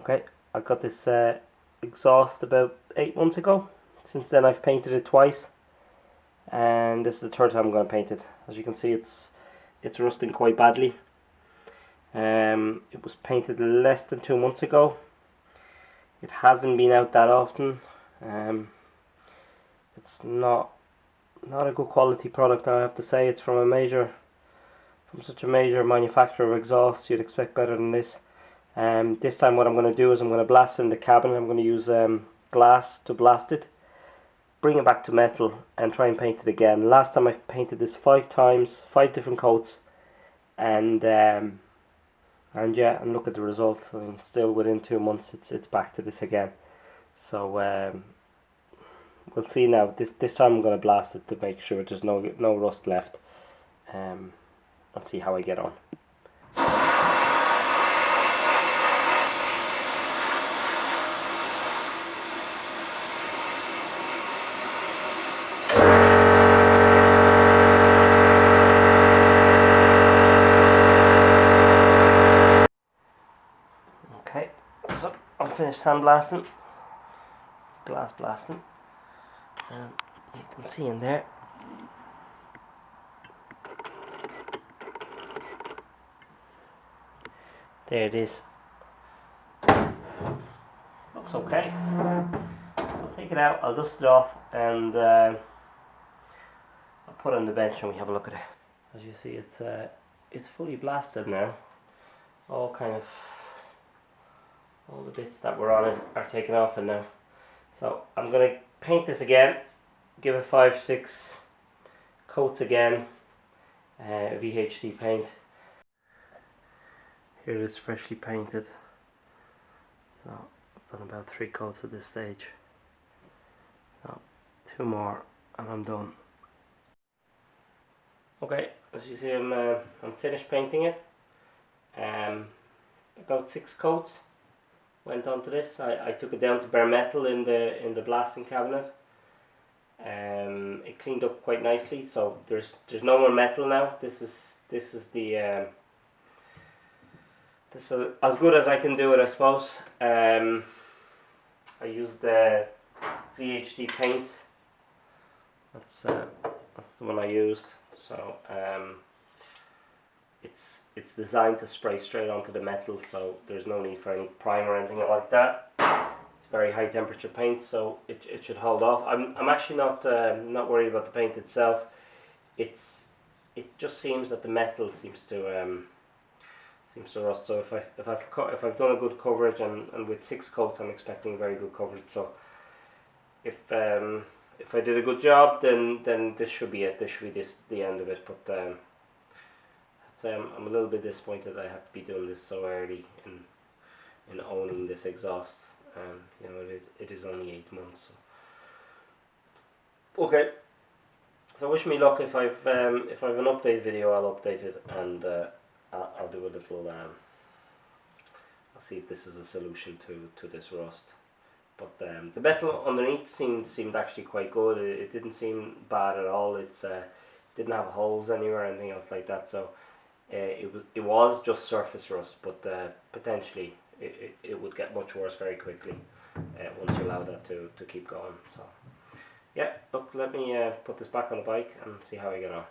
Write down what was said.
Okay, I got this exhaust about 8 months ago. Since then I've painted it twice, and this is the third time I'm going to paint it. As you can see, it's rusting quite badly. It was painted less than 2 months ago. It hasn't been out that often. It's not a good quality product, I have to say. It's from such a major manufacturer of exhausts. You'd expect better than this. This time what I'm going to do is I'm going to blast it in the cabin. I'm going to use glass to blast it, bring it back to metal, and try and paint it again. Last time I painted this 5 times, 5 different coats, and yeah, and look at the result. I mean, still within 2 months it's back to this again. So we'll see now. This time I'm going to blast it to make sure there's no rust left. Let's see how I get on. Okay, so I'm finished sandblasting, glass blasting, and you can see in there there it is. Looks okay. I'll take it out, I'll dust it off, and I'll put it on the bench and we have a look at it. As you see, it's fully blasted now. All the bits that were on it are taken off it now. So I'm going to paint this again, give it 5-6 coats again, VHD paint. Here it is, freshly painted. So I've done about 3 coats at this stage. So 2 more and I'm done. Okay, as you see, I'm finished painting it. About 6 coats went onto this. I took it down to bare metal in the blasting cabinet. It cleaned up quite nicely, so there's no more metal now. This is as good as I can do it, I suppose. I used the VHD paint. That's the one I used. So it's designed to spray straight onto the metal, so there's no need for any primer or anything like that. It's very high temperature paint, so it should hold off. I'm actually not worried about the paint itself. It just seems that the metal seems to rust. So if I've done a good coverage, and with 6 coats I'm expecting very good coverage. So if I did a good job, then this should be it. This should be the end of it. But I'd say I'm a little bit disappointed I have to be doing this so early in owning this exhaust. You know, it is only 8 months. So. Okay. So wish me luck. If I've an update video, I'll update it, and I'll do a little. I'll see if this is a solution to this rust. But the metal underneath seemed actually quite good. It didn't seem bad at all. It's didn't have holes anywhere or anything else like that. So it was just surface rust, but potentially it would get much worse very quickly once you allow that to keep going. So yeah, look, let me put this back on the bike and see how I get on.